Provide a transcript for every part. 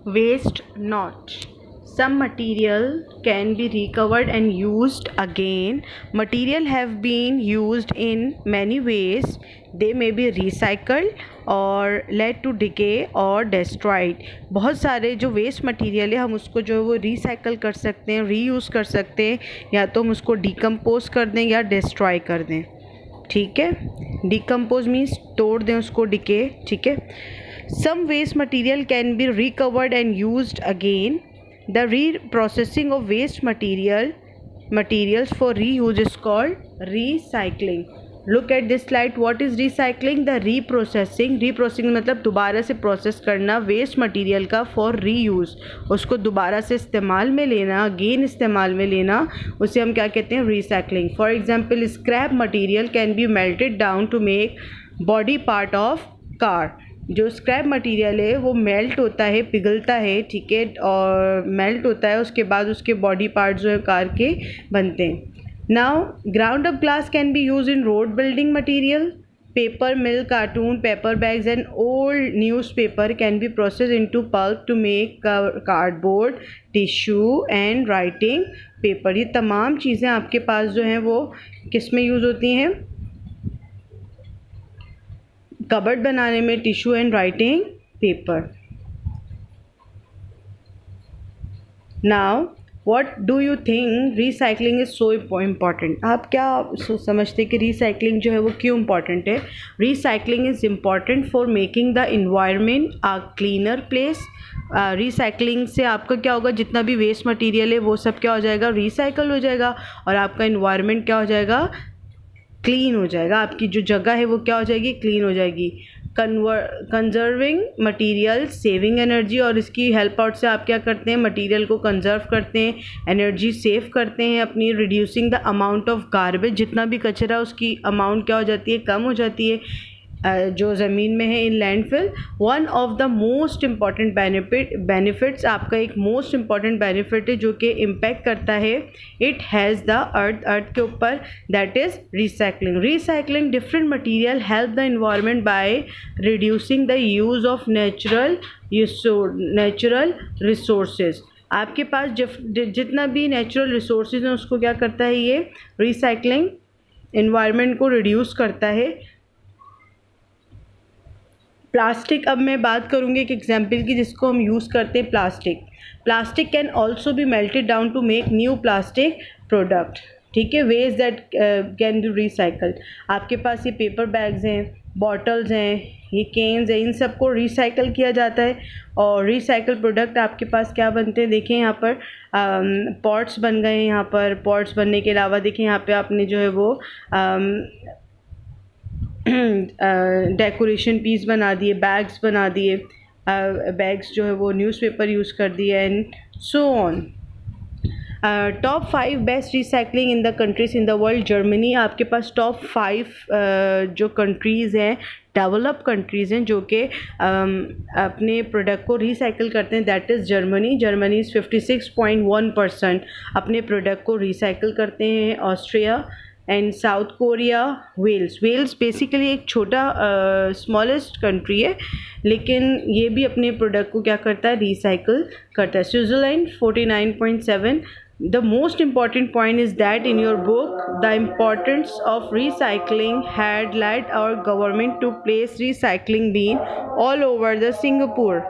waste not. Some material can be recovered and used again. Material have been used in many ways. They may be recycled और led to decay और destroyed. बहुत सारे जो waste material है हम उसको जो है वो रिसाइकल कर सकते हैं, रीयूज़ कर सकते हैं, या तो हम उसको डिकम्पोज कर दें या डिस्ट्रॉय कर दें. ठीक है, डिकम्पोज मीन्स तोड़ दें उसको, डिके. ठीक है. Some waste material can be recovered and used again. The reprocessing of waste materials for reuse is called recycling. Look at this slide. What is recycling? The reprocessing मतलब दोबारा से process करना waste material का for reuse, उसको दोबारा से इस्तेमाल में लेना, अगेन इस्तेमाल में लेना, उसे हम क्या कहते हैं? Recycling. For example, scrap material can be melted down to make body part of car. जो स्क्रैप मटेरियल है वो मेल्ट होता है, पिघलता है. ठीक है, और मेल्ट होता है, उसके बाद उसके बॉडी पार्ट्स जो है कार के बनते हैं. Now ground up glass can be use in road building material. Paper mill, carton, paper bags and old newspaper can be process into pulp to make cardboard, tissue and writing paper. ये तमाम चीज़ें आपके पास जो हैं वो किस में use होती हैं? कबर्ड बनाने में, tissue and writing paper. Now what do you think recycling is so important? आप क्या समझते हैं कि रिसाइकलिंग जो है वो क्यों इम्पॉर्टेंट है? Recycling is important for making the environment a cleaner place. Recycling से आपका क्या होगा? जितना भी वेस्ट मटेरियल है वो सब क्या हो जाएगा? रिसाइकल हो जाएगा, और आपका इन्वायरमेंट क्या हो जाएगा? क्लीन हो जाएगा. आपकी जो जगह है वो क्या हो जाएगी? क्लीन हो जाएगी. कंजर्विंग मटेरियल, सेविंग एनर्जी, और इसकी हेल्प आउट से आप क्या करते हैं? मटेरियल को कंजर्व करते हैं, एनर्जी सेव करते हैं अपनी. Reducing the amount of garbage, जितना भी कचरा उसकी अमाउंट क्या हो जाती है? कम हो जाती है जो ज़मीन में है in landfill. One of the most important benefits, आपका एक मोस्ट इम्पॉर्टेंट बेनिफिट है जो कि इम्पैक्ट करता है इट हैज़ द अर्थ के ऊपर, that is recycling. Recycling different material help the environment by reducing the use of natural resources. आपके पास जितना भी नेचुरल रिसोर्सेज हैं उसको क्या करता है ये? रिसाइकलिंग इन्वायरमेंट को रिड्यूस करता है. प्लास्टिक, अब मैं बात करूँगी एक एग्जाम्पल की जिसको हम यूज़ करते हैं. Plastic can also be melted down to make new plastic product. ठीक है, waste that can be recycled. आपके पास ये पेपर बैग्स हैं, बॉटल्स हैं, ये केन्स हैं, इन सबको रिसाइकल किया जाता है और रिसाइकल प्रोडक्ट आपके पास क्या बनते हैं? देखें यहाँ पर पॉट्स बन गए हैं. यहाँ पर पॉट्स बनने के अलावा देखें यहाँ पे आपने जो है वो डेकोरेशन पीस बना दिए, बैग्स बना दिए, बैग्स जो है वो न्यूज़पेपर यूज़ कर दिए, and so on. Top 5 best recycling in the countries in the world. Germany, आपके पास टॉप 5 जो कंट्रीज़ हैं, डेवलप कंट्रीज़ हैं जो कि अपने प्रोडक्ट को रिसाइकिल करते हैं, that is Germany. Germany is 56.1% अपने प्रोडक्ट को रिसाइकिल करते हैं. Austria and South Korea. Wales basically एक छोटा स्मॉलेस्ट कंट्री है, लेकिन ये भी अपने प्रोडक्ट को क्या करता है? रिसाइकिल करता है. Switzerland 49.7. The most important point is that in your book, the importance of recycling had led our government to place recycling bin all over the Singapore.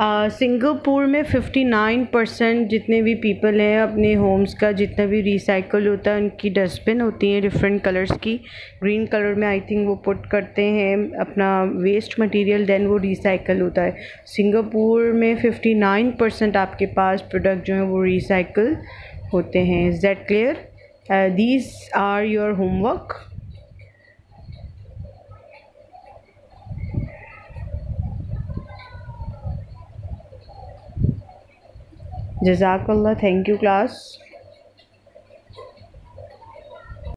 Singapore में 59% जितने भी पीपल हैं अपने होम्स का जितना भी रिसाइकल होता है उनकी डस्टबिन होती हैं डिफरेंट कलर्स की. ग्रीन कलर में आई थिंक वो पुट करते हैं अपना वेस्ट मटेरियल, देन वो रिसाइकल होता है. सिंगापुर में 59% आपके पास प्रोडक्ट जो हैं वो रिसाइकल होते हैं. Is that clear? These are your homework. Jazakallah. Thank you, class.